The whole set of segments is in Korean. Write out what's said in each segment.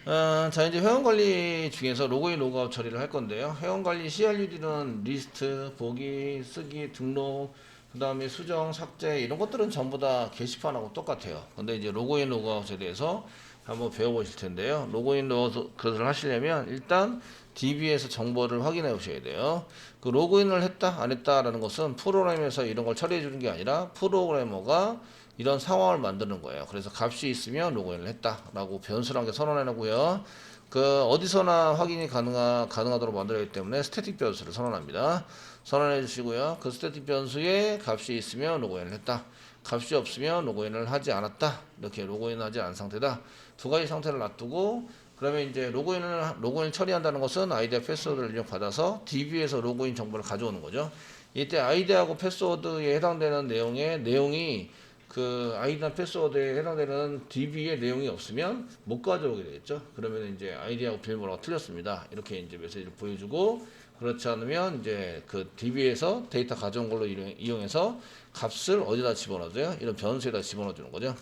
자, 이제 회원관리 중에서 로그인, 로그아웃 처리를 할 건데요. 회원관리 CRUD는 리스트, 보기, 쓰기, 등록, 그 다음에 수정, 삭제, 이런 것들은 전부 다 게시판하고 똑같아요. 근데 이제 로그인, 로그아웃에 대해서 한번 배워보실 텐데요. 로그인, 로그아웃을 하시려면 일단 DB에서 정보를 확인해 오셔야 돼요. 그 로그인을 했다, 안 했다라는 것은 프로그램에서 이런 걸 처리해 주는 게 아니라 프로그래머가 이런 상황을 만드는 거예요. 그래서 값이 있으면 로그인을 했다라고 변수란 게 선언해 놓고요. 그 어디서나 확인이 가능하도록 만들어야 하기 때문에 스태틱 변수를 선언합니다. 선언해 주시고요. 그 스태틱 변수에 값이 있으면 로그인을 했다. 값이 없으면 로그인을 하지 않았다. 이렇게 로그인하지 않은 상태다. 두 가지 상태를 놔두고 그러면 이제 로그인 처리한다는 것은 아이디와 패스워드를 입력받아서 DB에서 로그인 정보를 가져오는 거죠. 이때 아이디하고 패스워드에 해당되는 내용이 그 아이디나 패스워드에 해당되는 DB의 내용이 없으면 못 가져오게 되겠죠. 그러면 이제 아이디하고 비밀번호가 틀렸습니다. 이렇게 이제 메시지를 보여주고 그렇지 않으면 이제 그 DB에서 데이터 가져온 걸로 이용해서 값을 어디다 집어넣어줘요? 이런 변수에다 집어넣어 주는 거죠.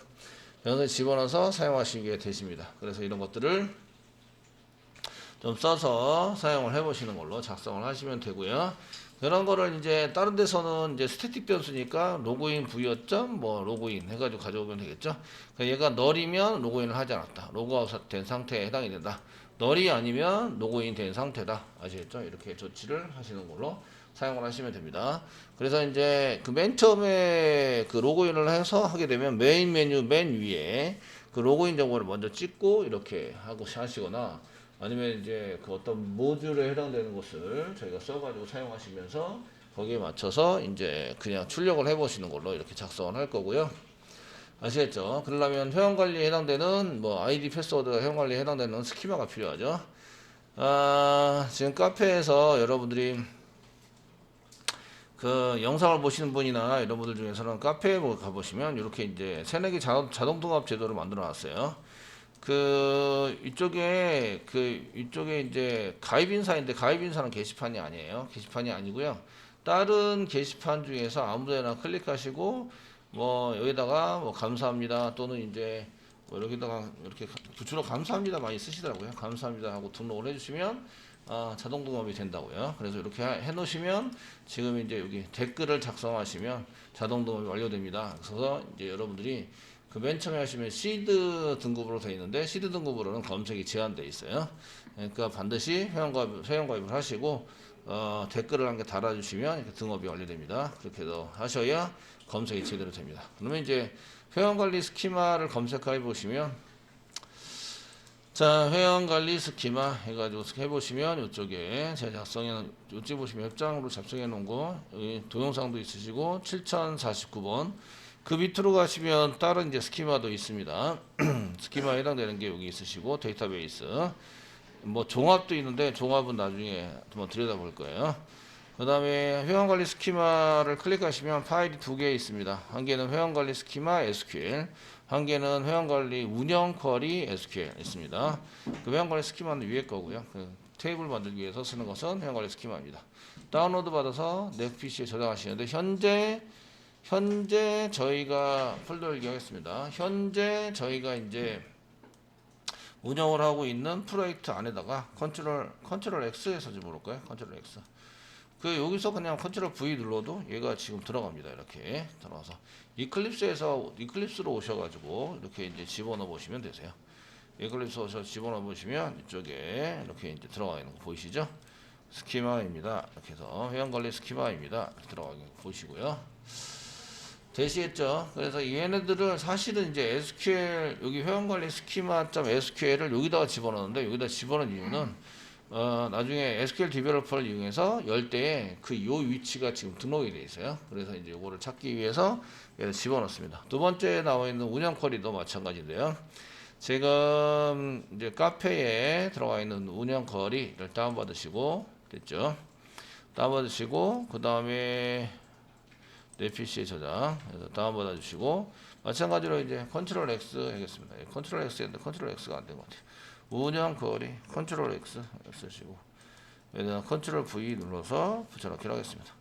변수에 집어넣어서 사용하시게 되십니다. 그래서 이런 것들을 좀 써서 사용을 해보시는 걸로 작성을 하시면 되고요. 그런 거를 이제 다른 데서는 이제 스태틱 변수니까 로그인 부여점 뭐 로그인 해가지고 가져오면 되겠죠. 그러니까 얘가 널이면 로그인을 하지 않았다. 로그아웃 된 상태에 해당이 된다. 널이 아니면 로그인 된 상태다. 아시겠죠? 이렇게 조치를 하시는 걸로 사용을 하시면 됩니다. 그래서 이제 그 맨 처음에 그 로그인을 해서 하게 되면 메인 메뉴 맨 위에 그 로그인 정보를 먼저 찍고 이렇게 하고 하시거나 아니면 이제 그 어떤 모듈에 해당되는 것을 저희가 써가지고 사용하시면서 거기에 맞춰서 이제 그냥 출력을 해보시는 걸로 이렇게 작성을 할 거고요. 아시겠죠? 그러려면 회원관리에 해당되는 뭐 아이디 패스워드가 회원관리에 해당되는 스키마가 필요하죠. 지금 카페에서 여러분들이 그 영상을 보시는 분이나 이런 분들 중에서는 카페에 가보시면 이렇게 이제 새내기 자동 등업 제도를 만들어 놨어요. 이쪽에 이제 가입인사인데 가입인사는 게시판이 아니에요. 게시판이 아니고요. 다른 게시판 중에서 아무데나 클릭하시고 뭐 여기다가 뭐 감사합니다 또는 이제 뭐 여기다가 이렇게 주로 감사합니다 많이 쓰시더라고요. 감사합니다 하고 등록을 해주시면 자동 등업이 된다고요. 그래서 이렇게 해 놓으시면 지금 이제 여기 댓글을 작성하시면 자동 등업이 완료됩니다. 그래서 이제 여러분들이 그 맨 처음에 하시면 시드 등급으로 되어 있는데 시드 등급으로는 검색이 제한되어 있어요. 그러니까 반드시 회원가입을 하시고 댓글을 한 개 달아주시면 이렇게 등업이 완료됩니다. 그렇게 해서 하셔야 검색이 제대로 됩니다. 그러면 이제 회원관리 스키마를 검색해 보시면 자, 회원관리 스키마 해가지고 해보시면 이쪽에 제가 이쪽 보시면 웹장으로 작성해 놓은 거 여기 동영상도 있으시고 7049번 그 밑으로 가시면 다른 이제 스키마도 있습니다. 스키마에 해당되는 게 여기 있으시고 데이터베이스 뭐 종합도 있는데 종합은 나중에 한번 들여다볼 거예요. 그 다음에 회원관리 스키마를 클릭하시면 파일이 두 개 있습니다. 한 개는 회원관리 스키마 SQL, 한 개는 회원관리 운영 쿼리 SQL 있습니다. 그 회원관리 스키마는 위에 거고요. 그 테이블 만들기 위해서 쓰는 것은 회원관리 스키마입니다. 다운로드 받아서 내 PC에 저장하시는데 현재 저희가 폴더 열기 하겠습니다. 현재 저희가 이제 운영을 하고 있는 프로젝트 안에다가 컨트롤 X에서 좀 볼까요? 컨트롤 X. 그 여기서 그냥 컨트롤 V 눌러도 얘가 지금 들어갑니다. 이렇게 들어가서 이클립스로 오셔가지고 이렇게 이제 집어넣어 보시면 되세요. 이클립스 오셔서 집어넣어 보시면 이쪽에 이렇게 이제 들어가 있는 거 보이시죠? 스키마입니다. 이렇게 해서 회원관리 스키마입니다. 이렇게 들어가는 거 보시고요. 되시겠죠? 그래서 얘네들을 사실은 이제 SQL 여기 회원관리 스키마.SQL을 여기다가 집어넣는데 여기다 집어넣은 이유는 나중에 SQL 디벨로퍼를 이용해서 열 때에 그 요 위치가 지금 등록이 되어 있어요. 그래서 이제 이거를 찾기 위해서 얘를 집어넣습니다. 두 번째 나와 있는 운영 쿼리도 마찬가지인데요. 지금 이제 카페에 들어가 있는 운영 쿼리를 다운받으시고 됐죠? 다운받으시고 그 다음에 내 PC에 저장 해서 다운받아 주시고 마찬가지로 이제 컨트롤 X 하겠습니다. 컨트롤 X 했는데 컨트롤 X가 안 된 것 같아요. 운영 거리 컨트롤 X 쓰시고 여기다 컨트롤 V 눌러서 붙여넣기를 하겠습니다.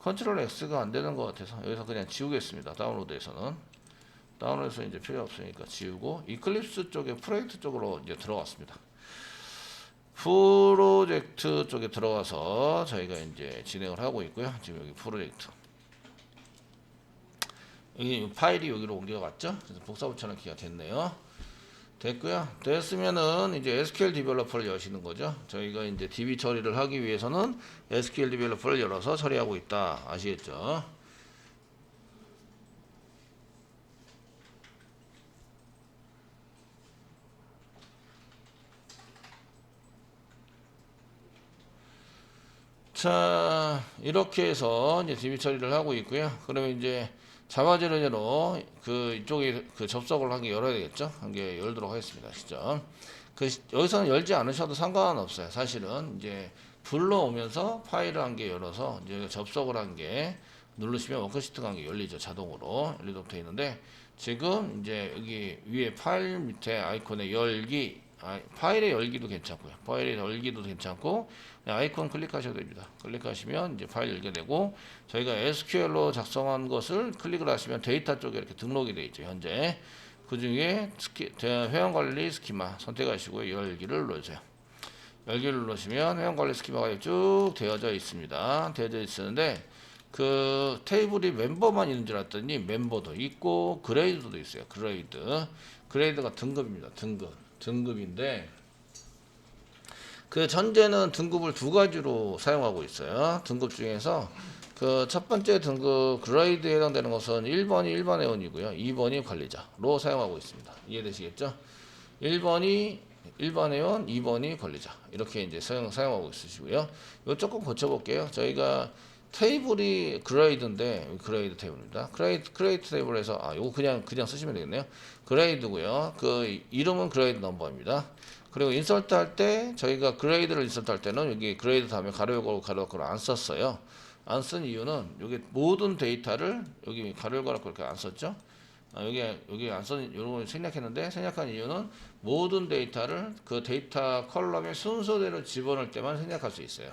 컨트롤 X가 안 되는 것 같아서 여기서 그냥 지우겠습니다. 다운로드에서는 다운로드해서 이제 필요 없으니까 지우고 이클립스 쪽에 프로젝트 쪽으로 이제 들어갔습니다. 프로젝트 쪽에 들어가서 저희가 이제 진행을 하고 있고요. 지금 여기 프로젝트 여기 파일이 여기로 옮겨갔죠. 그래서 복사 붙여넣기가 됐네요. 됐고요. 됐으면은 이제 SQL 디벨로퍼를 여시는 거죠. 저희가 이제 DB 처리를 하기 위해서는 SQL 디벨로퍼를 열어서 처리하고 있다. 아시겠죠? 자, 이렇게 해서 이제 DB 처리를 하고 있고요. 그러면 이제 자바 제로제로 그 이쪽에 그 접속을 한 개 열어야 되겠죠? 한 개 열도록 하겠습니다. 시죠. 여기서는 열지 않으셔도 상관없어요. 사실은 이제 불러오면서 파일을 한 개 열어서 이제 접속을 한 개 누르시면 워크시트가 한 개 열리죠. 자동으로 열리도록 되어 있는데 지금 이제 여기 위에 파일 밑에 아이콘에 열기 파일의 열기도 괜찮고요. 파일의 열기도 괜찮고 아이콘 클릭하셔도 됩니다. 클릭하시면 이제 파일 열게 되고 저희가 SQL로 작성한 것을 클릭을 하시면 데이터 쪽에 이렇게 등록이 되어 있죠. 현재 그 중에 회원관리 스키마 선택하시고 열기를 눌러주세요. 열기를 누르시면 회원관리 스키마가 쭉 되어져 있습니다. 되어져 있었는데 그 테이블이 멤버만 있는 줄 알았더니 멤버도 있고 그레이드도 있어요. 그레이드가 등급입니다. 등급인데 그 전제는 등급을 두 가지로 사용하고 있어요. 등급 중에서 그 첫 번째 등급 그레이드에 해당되는 것은 1번이 일반 회원이고요. 2번이 관리자로 사용하고 있습니다. 이해되시겠죠? 1번이 일반 회원, 2번이 관리자. 이렇게 이제 사용하고 있으시고요. 이거 조금 고쳐볼게요. 저희가 테이블이 그레이드인데 그레이드 테이블입니다. 그레이드 테이블에서 요거 그냥 쓰시면 되겠네요. 그레이드고요. 그 이름은 그레이드 넘버입니다. 그리고 인서트 할 때 저희가 그레이드를 인서트 할 때는 여기 그레이드 다음에 가로 열고 안 썼어요. 안 쓴 이유는 여기 모든 데이터를 여기 가로 열고 그렇게 안 썼죠. 여기 안 쓴 이런 걸 생략한 이유는 모든 데이터를 그 데이터 컬럼의 순서대로 집어넣을 때만 생략할 수 있어요.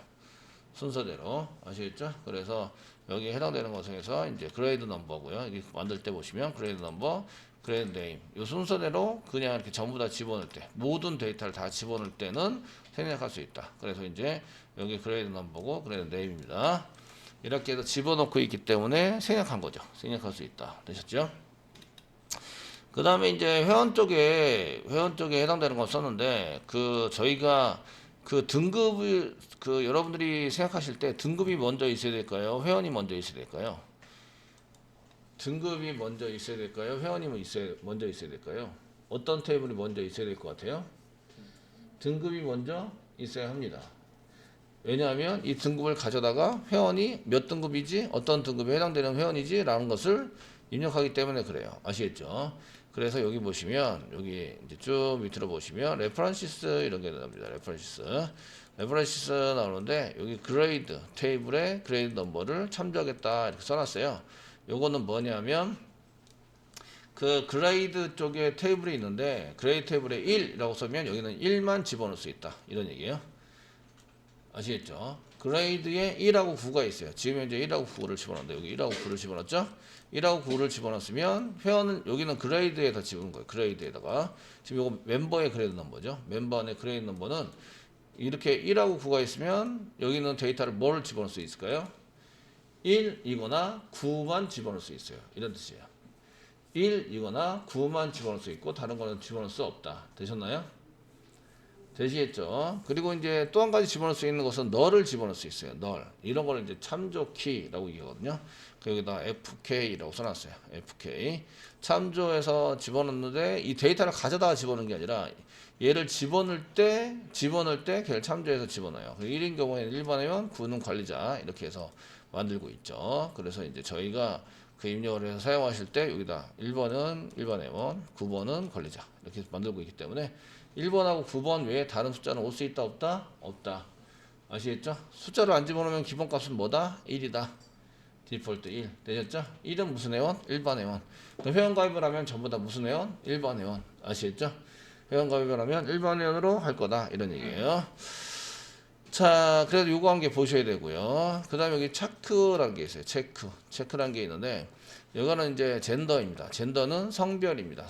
순서대로 아시겠죠? 그래서 여기에 해당되는 것 중에서 이제 그레이드 넘버고요. 여기 만들 때 보시면 그레이드 넘버, 그레이드 네임 이 순서대로 그냥 이렇게 전부 다 집어넣을 때 모든 데이터를 다 집어넣을 때는 생략할 수 있다. 그래서 이제 여기 그레이드 넘버고 그레이드 네임입니다. 이렇게 해서 집어넣고 있기 때문에 생략한 거죠. 생략할 수 있다. 되셨죠? 그 다음에 이제 회원 쪽에 해당되는 거 썼는데 그 저희가 그 등급을 그 여러분들이 생각하실 때 등급이 먼저 있어야 될까요? 회원이 먼저 있어야 될까요? 등급이 먼저 있어야 될까요? 회원이 먼저 있어야 될까요? 어떤 테이블이 먼저 있어야 될 것 같아요? 등급이 먼저 있어야 합니다. 왜냐하면 이 등급을 가져다가 회원이 몇 등급이지, 어떤 등급에 해당되는 회원이지 라는 것을 입력하기 때문에 그래요. 아시겠죠? 그래서 여기 보시면 여기 이제 쭉 밑으로 보시면 레퍼런시스 이런 게 나옵니다. 레퍼런시스 나오는데 여기 그레이드 테이블에 그레이드 넘버를 참조하겠다 이렇게 써놨어요. 요거는 뭐냐면 그 그레이드 쪽에 테이블이 있는데 그레이드 테이블에 1이라고 쓰면 여기는 1만 집어넣을 수 있다 이런 얘기예요. 아시겠죠? 그레이드에 1하고 9가 있어요. 지금 현재 1하고 9를 집어넣는데 여기 1하고 9를 집어넣었죠? 1하고 9를 집어넣었으면 회원은 여기는 그레이드에다 집어넣은 거예요. 그레이드에다가 지금 이거 멤버의 그레이드 넘버죠. 멤버 안에 그레이드 넘버는 이렇게 1하고 9가 있으면 여기는 데이터를 뭘 집어넣을 수 있을까요? 1이거나 9만 집어넣을 수 있어요. 이런 뜻이에요. 1이거나 9만 집어넣을 수 있고 다른 거는 집어넣을 수 없다. 되셨나요? 되시겠죠? 그리고 이제 또 한 가지 집어넣을 수 있는 것은 널을 집어넣을 수 있어요. 널. 이런 거를 이제 참조 키라고 얘기하거든요. 여기다 FK라고 써놨어요. FK. 참조해서 집어넣는데 이 데이터를 가져다가 집어넣는 게 아니라 얘를 집어넣을 때 걔를 참조해서 집어넣어요. 1인 경우에는 1번 회원, 9는 관리자 이렇게 해서 만들고 있죠. 그래서 이제 저희가 그 입력을 해서 사용하실 때 여기다 1번은 일반 회원, 9번은 관리자 이렇게 만들고 있기 때문에 1번하고 9번 외에 다른 숫자는 올 수 있다 없다? 없다. 아시겠죠? 숫자를 안 집어넣으면 기본값은 뭐다? 1이다. 디폴트 1. 되셨죠? 1은 무슨 회원? 일반 회원. 회원 가입을 하면 전부 다 무슨 회원? 일반 회원. 아시겠죠? 회원 가입을 하면 일반 회원으로 할 거다. 이런 얘기예요. 자, 그래도 요거 한 개 보셔야 되고요. 그 다음에 여기 체크라는 게 있어요. 체크라는 게 있는데, 이거는 이제 젠더입니다. 젠더는 성별입니다.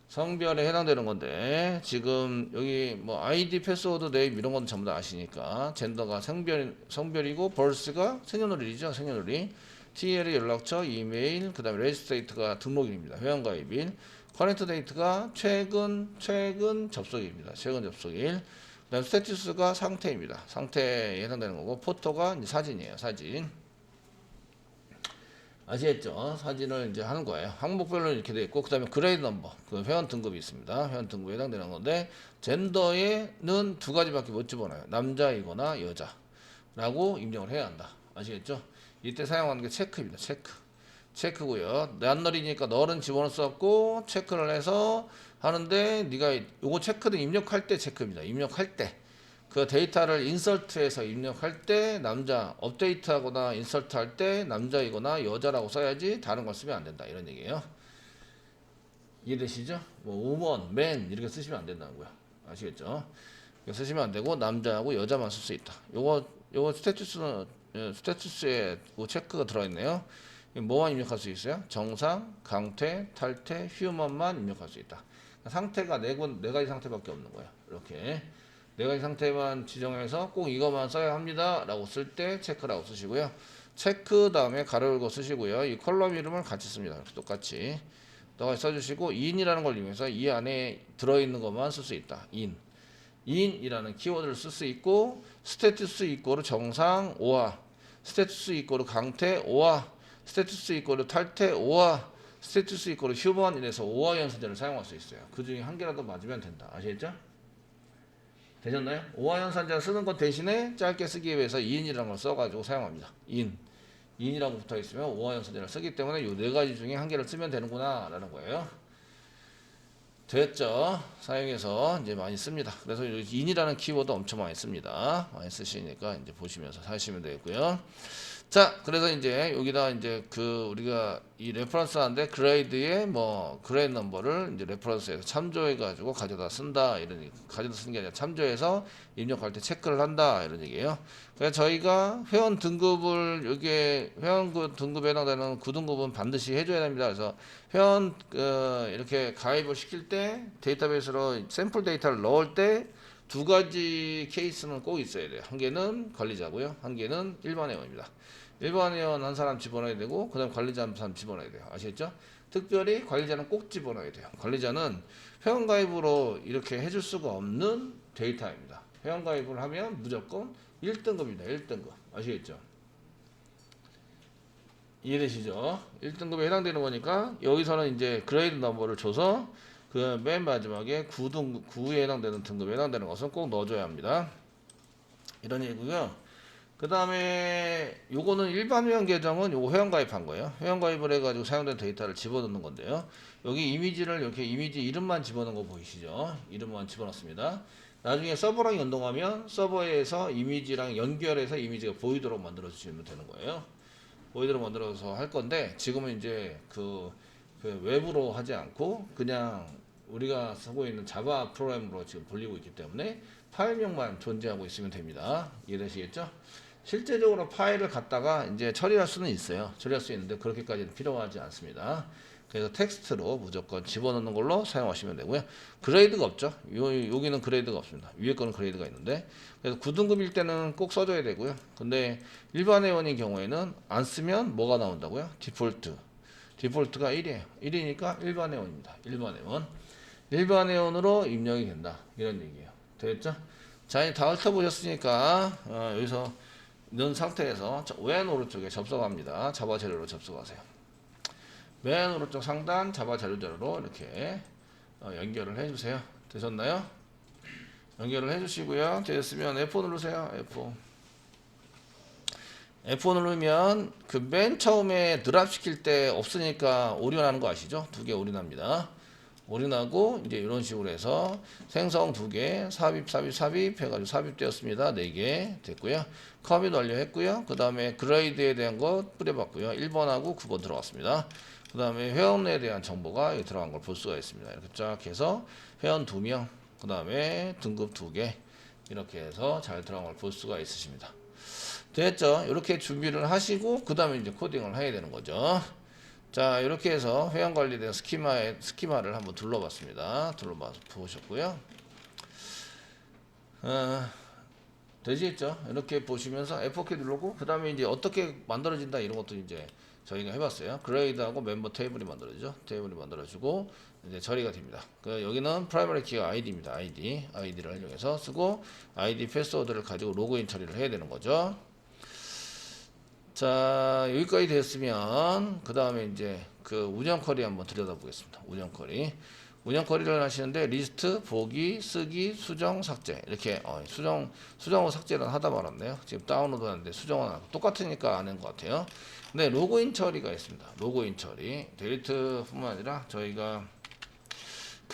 성별에 해당되는 건데, 지금 여기 뭐 아이디, 패스워드, 네임 이런 건 전부 다 아시니까, 젠더가 성별이고, 벌스가 생년월일이죠. 생년월일. TL이 연락처, 이메일, 그 다음에 레지스트레이트가 등록일입니다. 회원가입일. 커렌트 데이트가 최근 접속일입니다. 최근 접속일. 그다음 스테투스가 상태입니다. 상태에 해당되는 거고, 포토가 이제 사진이에요. 사진. 아시겠죠? 사진을 이제 하는 거예요. 항목별로 이렇게 돼 있고, 그다음에 그레이드 넘버, 그 회원 등급이 있습니다. 회원 등급에 해당되는 건데, 젠더에는 두 가지밖에 못 집어넣어요. 남자이거나 여자라고 입력을 해야 한다. 아시겠죠? 이때 사용하는 게 체크입니다. 체크고요. 난 널이니까 널은 집어넣을 수 없고, 체크를 해서 하는데, 네가 요거 체크는 입력할 때 체크입니다. 입력할 때. 그 데이터를 인설트해서 입력할 때 남자, 업데이트하거나 인설트할 때 남자이거나 여자라고 써야지 다른 걸 쓰면 안 된다. 이런 얘기예요. 이해되시죠? 뭐 woman, man 이렇게 쓰시면 안 된다는 거야. 아시겠죠? 이렇게 쓰시면 안 되고 남자하고 여자만 쓸 수 있다. 요거 스테투스에 뭐 체크가 들어있네요. 뭐만 입력할 수 있어요? 정상, 강퇴, 탈퇴, 휴먼만 입력할 수 있다. 상태가 네 가지 상태밖에 없는 거예요. 이렇게 네 가지 상태만 지정해서 꼭 이것만 써야 합니다 라고 쓸 때 체크라고 쓰시고요. 체크 다음에 가로 열고 쓰시고요. 이 컬럼 이름을 같이 씁니다. 이렇게 똑같이 써주시고 in이라는 걸 이용해서 이 안에 들어있는 것만 쓸 수 있다. in이라는 키워드를 쓸 수 있고, 스테투스 이꼬르 정상 오화, 스테투스 이꼬르 강퇴 오화, 스테투스 이꼬르 탈퇴 오화, 스테투스 이꼬르 휴먼 이래서 오화 연산자를 사용할 수 있어요. 그 중에 한 개라도 맞으면 된다. 아시겠죠? 되셨나요? 오화 연산자 쓰는 것 대신에 짧게 쓰기 위해서 in이라는 걸 써가지고 사용합니다. in이라고 붙어 있으면 오화 연산자를 쓰기 때문에 이 네 가지 중에 한 개를 쓰면 되는구나 라는 거예요. 됐죠? 사용해서 이제 많이 씁니다. 그래서 in이라는 키워드 엄청 많이 씁니다. 많이 쓰시니까 이제 보시면서 사시면 되겠고요. 자, 그래서 이제 여기다 이제 그 우리가 이 레퍼런스 하는데 그레이드의 뭐 그레이드 넘버를 이제 레퍼런스에서 참조해 가지고 가져다 쓴다 이런 가져다 쓰는 게 아니라 참조해서 입력할 때 체크를 한다 이런 얘기예요. 그래서 저희가 회원 등급을 여기에 회원 등급에 해당되는 9등급은 반드시 해줘야 됩니다. 그래서 회원 이렇게 가입을 시킬 때 데이터베이스로 샘플 데이터를 넣을 때 두 가지 케이스는 꼭 있어야 돼요. 한 개는 관리자고요. 한 개는 일반 회원입니다. 일반 회원 한 사람 집어넣어야 되고, 그 다음 관리자 한 사람 집어넣어야 돼요. 아시겠죠? 특별히 관리자는 꼭 집어넣어야 돼요. 관리자는 회원 가입으로 이렇게 해줄 수가 없는 데이터입니다. 회원 가입을 하면 무조건 1등급입니다. 1등급. 아시겠죠? 이해되시죠? 1등급에 해당되는 거니까 여기서는 이제 그레이드 넘버를 줘서 그 맨 마지막에 9에 해당되는 등급에 해당되는 것은 꼭 넣어줘야 합니다. 이런 얘기고요. 그 다음에 요거는 일반 회원 계정은 요거 회원 가입한 거예요. 회원 가입을 해가지고 사용된 데이터를 집어넣는 건데요. 여기 이미지를 이렇게 이미지 이름만 집어넣은 거 보이시죠? 이름만 집어넣습니다. 나중에 서버랑 연동하면 서버에서 이미지랑 연결해서 이미지가 보이도록 만들어 주시면 되는 거예요. 보이도록 만들어서 할 건데, 지금은 이제 그 외부로 하지 않고 그냥 우리가 쓰고 있는 자바 프로그램으로 지금 돌리고 있기 때문에 파일명만 존재하고 있으면 됩니다. 이해되시겠죠? 실제적으로 파일을 갖다가 이제 처리할 수는 있어요. 처리할 수 있는데 그렇게까지는 필요하지 않습니다. 그래서 텍스트로 무조건 집어넣는 걸로 사용하시면 되고요. 그레이드가 없죠. 여기는 그레이드가 없습니다. 위에 거는 그레이드가 있는데, 그래서 9등급일 때는 꼭 써줘야 되고요. 근데 일반 회원인 경우에는 안 쓰면 뭐가 나온다고요? 디폴트가 1이에요. 1이니까 일반 회원입니다. 일반 회원으로 입력이 된다. 이런 얘기예요. 됐죠? 자, 이제 다 훑어보셨으니까 여기서 넣은 상태에서 왼 오른쪽에 접속합니다. 자바 재료로 접속하세요. 맨 오른쪽 상단 자바 재료로 이렇게 연결을 해주세요. 되셨나요? 연결을 해주시고요. 됐으면 F4 누르세요. F4 누르면 그 맨 처음에 드랍 시킬 때 없으니까 오류나는 거 아시죠? 두 개 오류납니다. 올인하고 이제 이런 식으로 해서 생성 2개, 삽입 해가지고 삽입되었습니다. 4개 됐고요. 커밋 완료했고요. 그 다음에 그레이드에 대한 거 뿌려봤고요. 1번하고 9번 들어갔습니다. 그 다음에 회원에 대한 정보가 여기 들어간 걸 볼 수가 있습니다. 이렇게 쫙 해서 회원 2명, 그 다음에 등급 2개, 이렇게 해서 잘 들어간 걸 볼 수가 있으십니다. 됐죠? 이렇게 준비를 하시고 그 다음에 이제 코딩을 해야 되는 거죠. 자, 이렇게 해서 회원 관리된 스키마를 한번 둘러봤습니다. 보셨고요. 되시겠죠? 이렇게 보시면서 F4키 누르고 그 다음에 이제 어떻게 만들어진다 이런 것도 이제 저희가 해봤어요. 그레이드하고 멤버 테이블이 만들어지죠. 테이블이 만들어지고 이제 처리가 됩니다. 여기는 프라이머리 키가 아이디입니다. 아이디를 활용해서 쓰고 아이디 패스워드를 가지고 로그인 처리를 해야 되는 거죠. 자, 여기까지 됐으면 그 다음에 이제 그 운영 쿼리 한번 들여다보겠습니다. 운영 쿼리를 하시는데 리스트, 보기, 쓰기, 수정, 삭제 이렇게 수정하고 삭제는 하다 말았네요. 지금 다운로드 하는데 수정은 똑같으니까 안 한 것 같아요. 근데 로그인 처리가 있습니다. 로그인 처리 델리트뿐만 아니라 저희가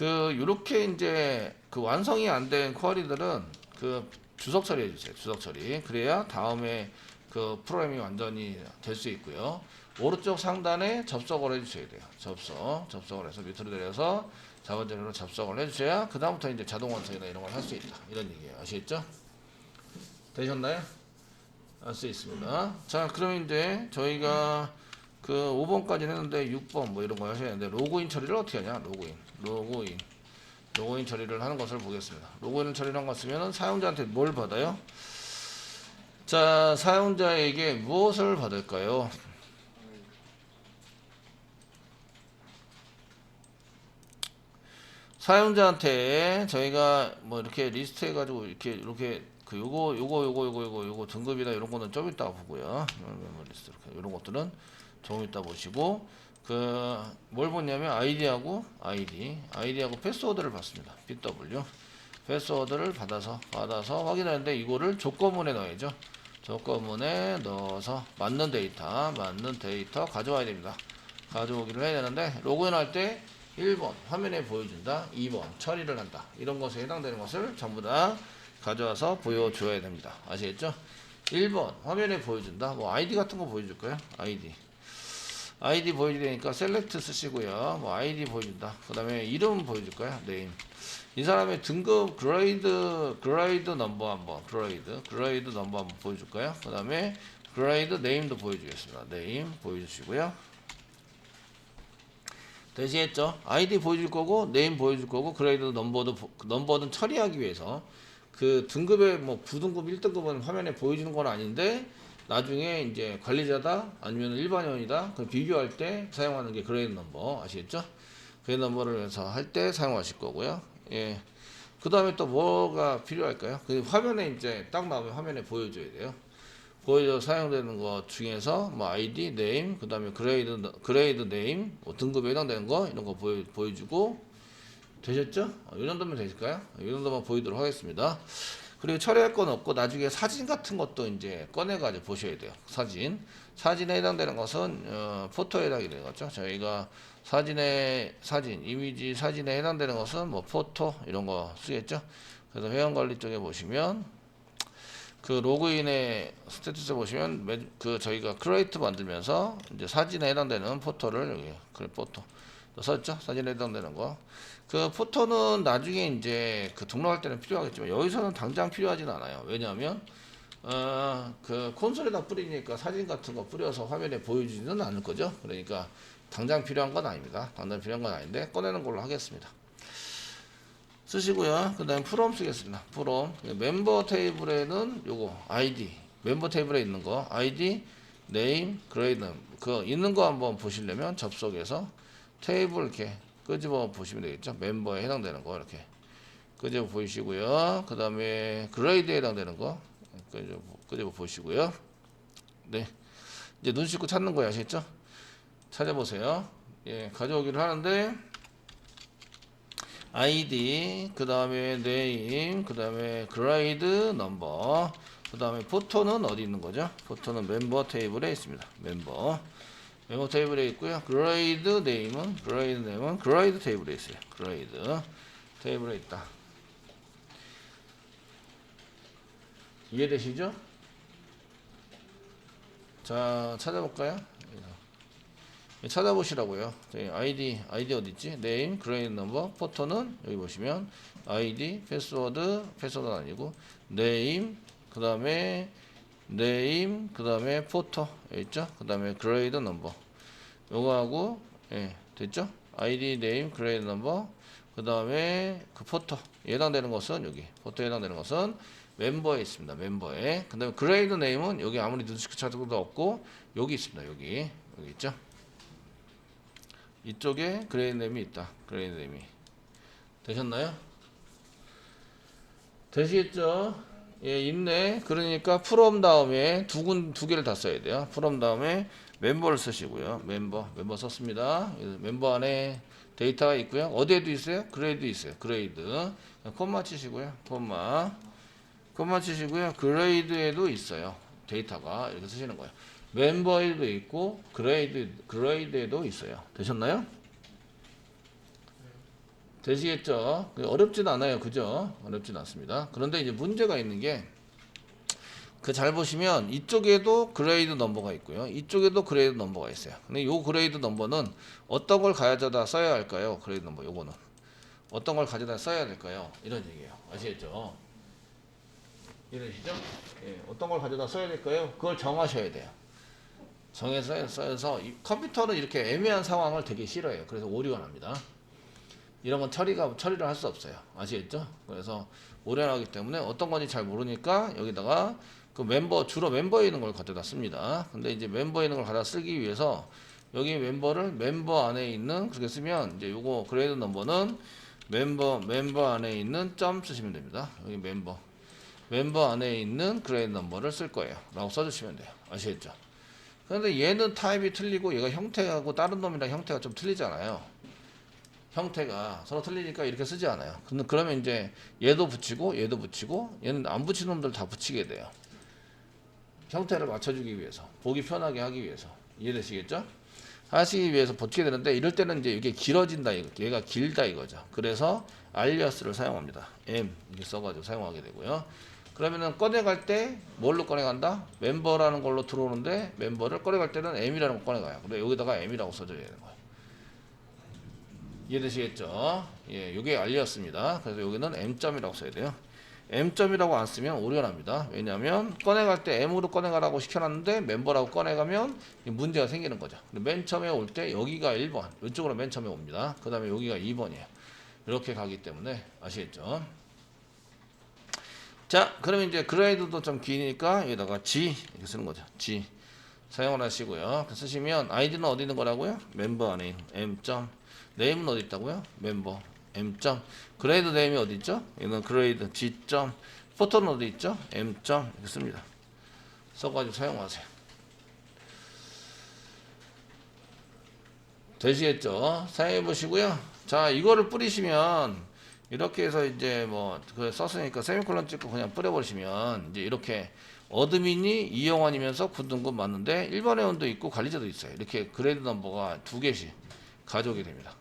요렇게 이제 그 완성이 안 된 쿼리들은 그 주석 처리해 주세요. 주석 처리. 그래야 다음에 그 프로그램이 완전히 될 수 있고요. 오른쪽 상단에 접속을 해주셔야 돼요. 접속을 해서 밑으로 내려서 자바제로 접속을 해주셔야 그 다음부터 이제 자동 완성이나 이런 걸 할 수 있다. 이런 얘기예요. 아시겠죠? 되셨나요? 할 수 있습니다. 자, 그럼 이제 저희가 그 5번까지 했는데 6번 뭐 이런 거 하셔야 되는데 로그인 처리를 어떻게 하냐? 로그인 처리를 하는 것을 보겠습니다. 로그인 처리를 한 것 쓰면은 사용자한테 뭘 받아요? 자, 사용자에게 무엇을 받을까요? 사용자한테 저희가 뭐 이렇게 리스트 해가지고 이렇게 그 요거 등급이나 이런 거는 좀 이따 보고요. 리스트 이런 것들은 좀 이따 보시고 그 뭘 보냐면 아이디하고 패스워드를 받습니다. PW 패스워드를 받아서 확인하는데 이거를 조건문에 넣어야죠. 조건문에 넣어서 맞는 데이터 가져와야 됩니다. 가져오기를 해야 되는데 로그인할 때 1번 화면에 보여준다, 2번 처리를 한다, 이런 것에 해당되는 것을 전부 다 가져와서 보여줘야 됩니다. 아시겠죠? 1번 화면에 보여준다, 뭐 아이디 같은 거 보여줄까요? 아이디 보여주니까 셀렉트 쓰시고요. 뭐 아이디 보여준다. 그 다음에 이름 보여줄까요? 네임. 이 사람의 등급 그레이드 넘버 한번 보여줄까요? 그 다음에 그레이드 네임도 보여주겠습니다. 네임 보여주시고요. 되시겠죠? 아이디 보여줄 거고 네임 보여줄 거고 그레이드 넘버는 처리하기 위해서 그 등급의 뭐 9등급 1등급은 화면에 보여주는 건 아닌데 나중에 이제 관리자다 아니면 일반원이다 그 비교할 때 사용하는 게 그레이드 넘버 아시겠죠? 그레이드 넘버를 해서 할 때 사용하실 거고요. 예. 그 다음에 또 뭐가 필요할까요? 그 화면에 이제 딱 나오면 화면에 보여줘야 돼요. 보여줘 사용되는 것 중에서 뭐 아이디, 네임, 그 다음에 그레이드 네임, 뭐 등급에 해당되는 거 이런 거 보여주고 되셨죠? 이 정도면 되실까요? 이 정도만 보이도록 하겠습니다. 그리고 처리할 건 없고 나중에 사진 같은 것도 이제 꺼내가지고 보셔야 돼요. 사진에 해당되는 것은 포토에 해당되는 거죠. 저희가 이미지 사진에 해당되는 것은 뭐 포토 이런 거 쓰겠죠. 그래서 회원관리 쪽에 보시면 그 로그인의 스테이터스 보시면 그 저희가 크리에이트 만들면서 이제 사진에 해당되는 포토를 여기 포토 썼죠. 사진에 해당되는 거. 그 포토는 나중에 이제 그 등록할 때는 필요하겠지만 여기서는 당장 필요하지는 않아요. 왜냐하면 그 콘솔에다 뿌리니까 사진 같은 거 뿌려서 화면에 보여주지는 않을 거죠. 그러니까 당장 필요한 건 아닙니다. 당장 필요한 건 아닌데 꺼내는 걸로 하겠습니다. 쓰시고요. 그 다음에 프롬 쓰겠습니다. 프롬 멤버 테이블에는 요거 아이디 멤버 테이블에 있는 거 아이디 네임 그레이드 그 있는 거 한번 보시려면 접속해서 테이블 이렇게 끄집어 보시면 되겠죠. 멤버에 해당되는 거 이렇게 끄집어 보이시고요. 그 다음에 그레이드에 해당되는 거 끄집어 보시고요. 네, 이제 눈 씻고 찾는 거예요. 아시겠죠? 찾아보세요. 예, 가져오기를 하는데 아이디 그 다음에 네임 그 다음에 그레이드 넘버 그 다음에 포토는 어디 있는 거죠? 포토는 멤버 테이블에 있습니다. 멤버 테이블에 있고요. 그레이드 네임은 그레이드 테이블에 있어요. 그레이드 테이블에 있다. 이해되시죠? 자, 찾아볼까요? 찾아보시라고요. 아이디 어디 있지? 네임, 그레이드 넘버, 포토는 여기 보시면 아이디, 패스워드는 아니고 네임, 그다음에 포토 여기 있죠? 그다음에 그레이드 넘버. 요거하고 예, 됐죠? 아이디, 네임, 그레이드 넘버. 그다음에 그 포토 해당되는 것은 여기 포토에 해당되는 것은 멤버에 있습니다. 멤버에. 그다음에 그레이드 네임은 여기 아무리 누드시크 찾아도 없고 여기 있습니다. 여기 있죠? 이쪽에 그레이드 네임이 있다. 그레이드 네임이 되셨나요? 되시겠죠? 예, 있네. 그러니까 from 다음에 두 개를 다 써야 돼요. from 다음에 멤버를 쓰시고요. 멤버 썼습니다. 멤버 안에 데이터가 있고요. 어디에도 있어요? 그레이드 있어요. 그레이드. 콤마 치시고요. 콤마 치시고요. 그레이드에도 있어요. 데이터가 이렇게 쓰시는 거예요. 멤버에도 있고 그레이드에도 있어요. 되셨나요? 되시겠죠? 어렵진 않아요. 그죠? 어렵진 않습니다. 그런데 이제 문제가 있는 게, 잘 보시면 이쪽에도 그레이드 넘버가 있고요. 이쪽에도 그레이드 넘버가 있어요. 근데 요 그레이드 넘버는 어떤 걸 가져다 써야 할까요? 그레이드 넘버 요거는. 어떤 걸 가져다 써야 될까요? 이런 얘기예요. 아시겠죠? 이러시죠? 예, 어떤 걸 가져다 써야 될까요? 그걸 정하셔야 돼요. 정해서 써서 컴퓨터는 이렇게 애매한 상황을 되게 싫어해요. 그래서 오류가 납니다. 이런 건 처리를 할 수 없어요. 아시겠죠? 그래서 오류하기 때문에 어떤 건지 잘 모르니까 여기다가 그 주로 멤버에 있는 걸 가져다 씁니다. 근데 이제 멤버에 있는 걸 가져다 쓰기 위해서 여기 멤버를 멤버 안에 있는 그렇게 쓰면 이제 요거 그레이드 넘버는 멤버 안에 있는 점 쓰시면 됩니다. 여기 멤버 안에 있는 그레이드 넘버를 쓸 거예요. 라고 써주시면 돼요. 아시겠죠? 그런데 얘는 타입이 틀리고 얘가 형태하고 다른 놈이랑 형태가 좀 틀리잖아요. 형태가 서로 틀리니까 이렇게 쓰지 않아요. 그러면 이제 얘도 붙이고 얘는 안 붙인 놈들 다 붙이게 돼요. 형태를 맞춰주기 위해서, 보기 편하게 하기 위해서. 이해되시겠죠? 하시기 위해서 붙이게 되는데 이럴 때는 이제 이게 길어진다, 얘가 길다 이거죠. 그래서 alias를 사용합니다. m 이렇게 써가지고 사용하게 되고요. 그러면은 꺼내갈 때 뭘로 꺼내간다? 멤버라는 걸로 들어오는데 멤버를 꺼내갈 때는 m이라는 걸 꺼내가요. 근데 여기다가 m이라고 써줘야 되는 거예요. 이해되시겠죠? 예, 요게 알렸습니다. 그래서 여기는 m점이라고 써야 돼요. m점이라고 안 쓰면 오류가 납니다. 왜냐하면 꺼내갈 때 m으로 꺼내가라고 시켜놨는데 멤버라고 꺼내가면 문제가 생기는 거죠. 맨 처음에 올 때 여기가 1번, 이쪽으로 맨 처음에 옵니다. 그 다음에 여기가 2번이에요. 이렇게 가기 때문에 아시겠죠? 자, 그러면 이제 그레이드도 좀 기니까 여기다가 G 이렇게 쓰는 거죠. G 사용을 하시고요. 쓰시면 아이디는 어디 있는 거라고요? 멤버 안에 있는 m. 네임은 어디 있다고요? 멤버 m. 그레이드 네임이 어디 있죠? 얘는 그레이드 G. 포토는 어디 있죠? m. 이렇게 씁니다. 써가지고 사용하세요. 되시겠죠? 사용해 보시고요. 자, 이거를 뿌리시면 이렇게 해서 이제 썼으니까 세미콜론 찍고 그냥 뿌려버리시면 이제 이렇게 어드민이 이영환이면서 9등급 맞는데 1번 회원도 있고 관리자도 있어요. 이렇게 그레이드 넘버가 2개씩 가져오게 됩니다.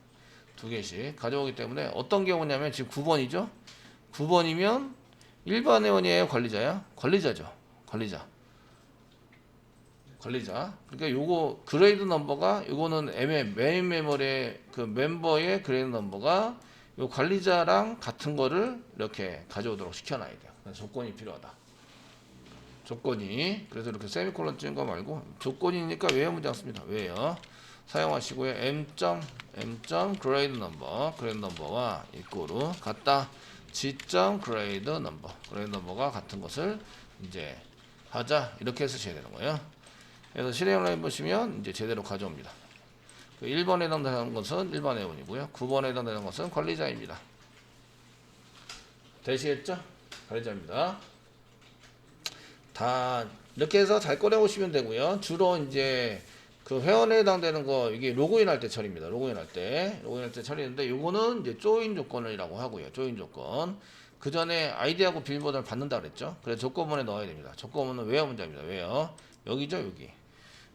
2개씩 가져오기 때문에 어떤 경우냐면 지금 9번이죠. 9번이면 일반 회원이에요, 관리자야? 관리자죠. 관리자. 그러니까 요거 그레이드 넘버가 요거는 메인 메모리의 그 멤버의 그레이드 넘버가 요 관리자랑 같은 거를 이렇게 가져오도록 시켜놔야 돼요. 그래서 조건이 필요하다. 조건이. 그래서 이렇게 세미콜론 찍은 거 말고 조건이니까 외워 문장 씁니다. 왜요? 사용하시고요. m. 그레이드 넘버와 이꼬르 같다. g. 그레이드 넘버가 같은 것을 이제 하자. 이렇게 쓰셔야 되는 거예요. 그래서 실행을 해보시면 이제 제대로 가져옵니다. 1번에 해당되는 것은 일반 회원이고요. 9번에 해당되는 것은 관리자입니다. 되시겠죠? 관리자입니다. 다 이렇게 해서 잘 꺼내오시면 되고요. 주로 이제 그 회원에 해당되는 거 이게 로그인 할 때 처리입니다. 로그인 할 때 처리인데 요거는 이제 조인 조건이라고 하고요. 조인 조건. 그 전에 아이디하고 비밀번호를 받는다 그랬죠. 그래서 조건문에 넣어야 됩니다. 조건문은 웨어 문자입니다. 웨어. 여기죠, 여기.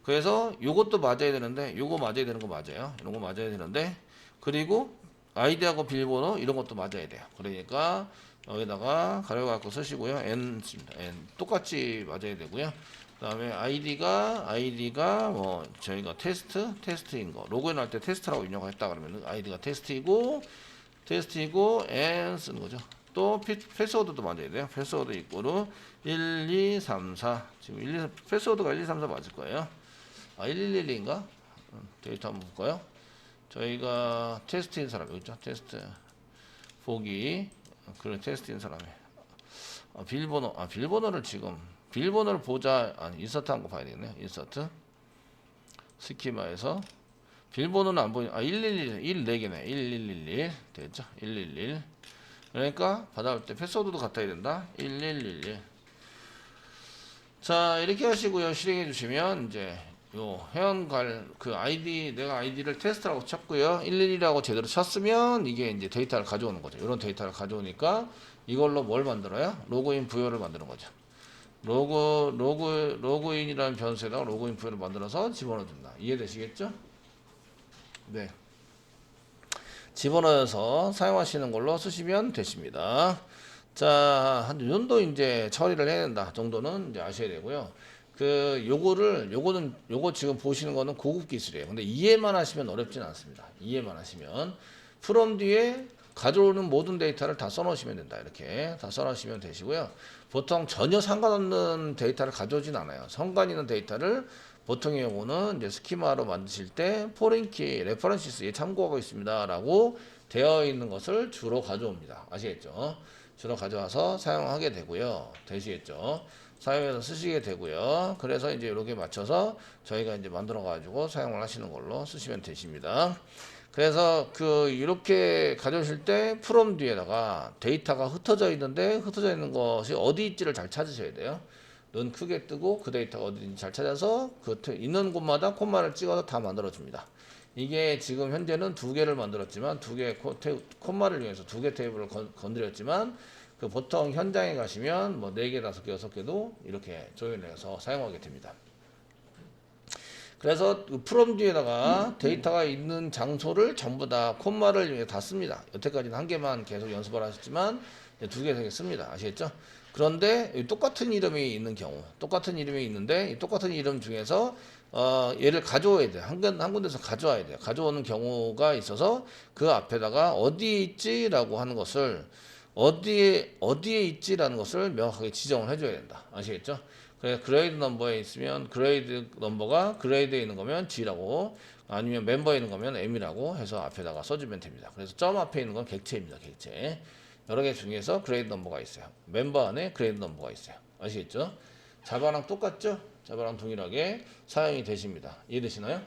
그래서 요것도 맞아야 되는데 요거 맞아야 되는 거 맞아요. 이런 거 맞아야 되는데 그리고 아이디하고 비밀번호 이런 것도 맞아야 돼요. 그러니까 여기다가 가려 갖고 쓰시고요. n 똑같이 맞아야 되고요. 그다음에 아이디가 뭐 저희가 테스트인 거 로그인 할 때 테스트라고 입력했다 그러면 아이디가 테스트이고 and 쓰는 거죠. 또 패스워드도 만들어야 돼요. 패스워드 이꼬르 1, 2, 3, 4 지금 패스워드가 1, 2, 3, 4 맞을 거예요. 1111인가? 데이터 한번 볼까요? 저희가 테스트인 사람이 있죠. 테스트 보기 그런 테스트인 사람이 비밀번호를 지금 비밀번호를 보자. 인서트 한 거 봐야 되겠네요. 인서트 스키마에서 비밀번호는 안 보이. 111 4개네. 1111 됐죠? 111 그러니까 받아올 때 패스워드도 같아야 된다. 1111 자 이렇게 하시고요. 실행해 주시면 이제 요 회원갈 그 아이디 내가 아이디를 테스트라고 쳤고요. 111이라고 제대로 쳤으면 이게 이제 데이터를 가져오는 거죠. 이런 데이터를 가져오니까 이걸로 뭘 만들어요? 로그인 부여를 만드는 거죠. 로그인이라는 변수에다가 로그인 부여를 만들어서 집어넣어준다. 이해되시겠죠? 네. 집어넣어서 사용하시는 걸로 쓰시면 되십니다. 자, 한 정도 이제 처리를 해야 된다 정도는 이제 아셔야 되고요. 요거 지금 보시는 거는 고급 기술이에요. 근데 이해만 하시면 어렵진 않습니다. 이해만 하시면. from 뒤에 가져오는 모든 데이터를 다 써놓으시면 된다. 이렇게 다 써놓으시면 되시고요. 보통 전혀 상관없는 데이터를 가져오진 않아요. 상관 있는 데이터를 보통의 경우는 이제 스키마로 만드실 때 포린키 레퍼런시스에 참고하고 있습니다라고 되어 있는 것을 주로 가져옵니다. 아시겠죠? 주로 가져와서 사용하게 되고요. 되시겠죠? 사용해서 쓰시게 되고요. 그래서 이제 이렇게 맞춰서 저희가 이제 만들어 가지고 사용을 하시는 걸로 쓰시면 되십니다. 그래서 이렇게 가져오실 때 from 뒤에다가 데이터가 흩어져 있는데 흩어져 있는 것이 어디 있지를 잘 찾으셔야 돼요. 눈 크게 뜨고 그 데이터가 어디 있는지 잘 찾아서 있는 곳마다 콤마를 찍어서 다 만들어 줍니다. 이게 지금 현재는 2개를 만들었지만 2개 콤마를 이용해서 2개 테이블을 건드렸지만 보통 현장에 가시면 뭐 4개, 5개, 6개도 이렇게 조인해서 사용하게 됩니다. 그래서 from 뒤에다가 데이터가 있는 장소를 전부 다 콤마를 이용해 다 씁니다. 여태까지는 한 개만 계속 연습을 하셨지만 2개, 3개 씁니다. 아시겠죠? 그런데 똑같은 이름이 있는 경우, 똑같은 이름이 있는데 이 똑같은 이름 중에서 얘를 가져와야 돼요. 한 군데서 가져와야 돼요. 가져오는 경우가 있어서 그 앞에다가 어디에 있지라고 하는 것을 어디에 있지라는 것을 명확하게 지정을 해줘야 된다. 아시겠죠? 그래서 그레이드 넘버에 있으면 그레이드 넘버가 그레이드에 있는 거면 G라고 아니면 멤버에 있는 거면 M이라고 해서 앞에다가 써주면 됩니다. 그래서 점 앞에 있는 건 객체입니다. 객체. 여러 개 중에서 그레이드 넘버가 있어요. 멤버 안에 그레이드 넘버가 있어요. 아시겠죠? 자바랑 똑같죠? 자바랑 동일하게 사용이 되십니다. 이해되시나요?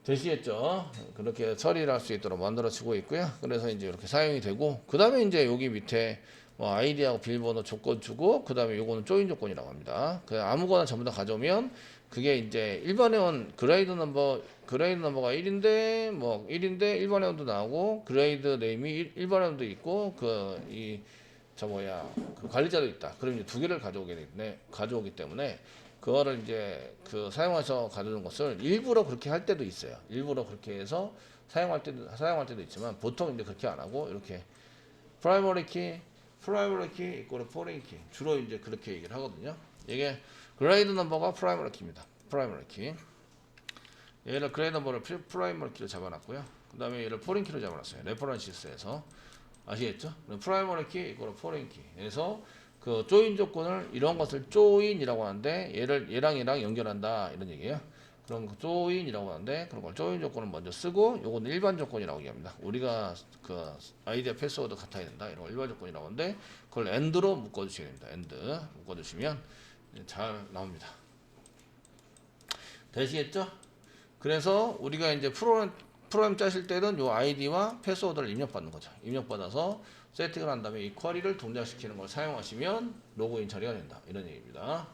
되시겠죠? 그렇게 처리를 할 수 있도록 만들어지고 있고요. 그래서 이제 이렇게 사용이 되고, 그 다음에 이제 여기 밑에 뭐 아이디하고 비밀번호 조건 주고, 그 다음에 요거는 조인 조건이라고 합니다. 그 아무거나 전부 다 가져오면 그게 이제 일반 회원 그레이드 넘버가 1인데 뭐 1인데 일반 회원도 나오고 그레이드 네임이 일반 회원도 있고 그 관리자도 있다. 그럼 이제 2개를 가져오기 때문에 그거를 이제 사용해서 가져오는 것을 일부러 그렇게 할 때도 있어요. 일부러 그렇게 해서 사용할 때도 있지만 보통 이제 그렇게 안 하고 이렇게 프라이머리 키 이꼬르 포레인 키 주로 이제 그렇게 얘기를 하거든요. 이게 그레이드 넘버가 프라이머리 키입니다. 프라이머리 키. 얘를 그레이드 넘버를 프라이머리 키로 잡아놨고요. 그 다음에 얘를 포레인 키로 잡아놨어요. 레퍼런시스에서 아시겠죠? 프라이머리 키 이꼬르 포레인 키. 그래서 그 조인 조건을 이런 것을 조인이라고 하는데 얘랑 연결한다 이런 얘기예요. 그럼 조인이라고 하는데 그런 걸 조인 조건을 먼저 쓰고 요거는 일반 조건이라고 얘기합니다. 우리가 아이디와 패스워드 같아야 된다 이런 걸 일반 조건이라고 하는데 그걸 end로 묶어주셔야 됩니다. end 묶어주시면 잘 나옵니다. 되시겠죠? 그래서 우리가 이제 프로그램 짜실 때는 요 아이디와 패스워드를 입력받는 거죠. 입력받아서 세팅을 한 다음에 이 쿼리를 동작시키는 걸 사용하시면 로그인 처리가 된다. 이런 얘기입니다.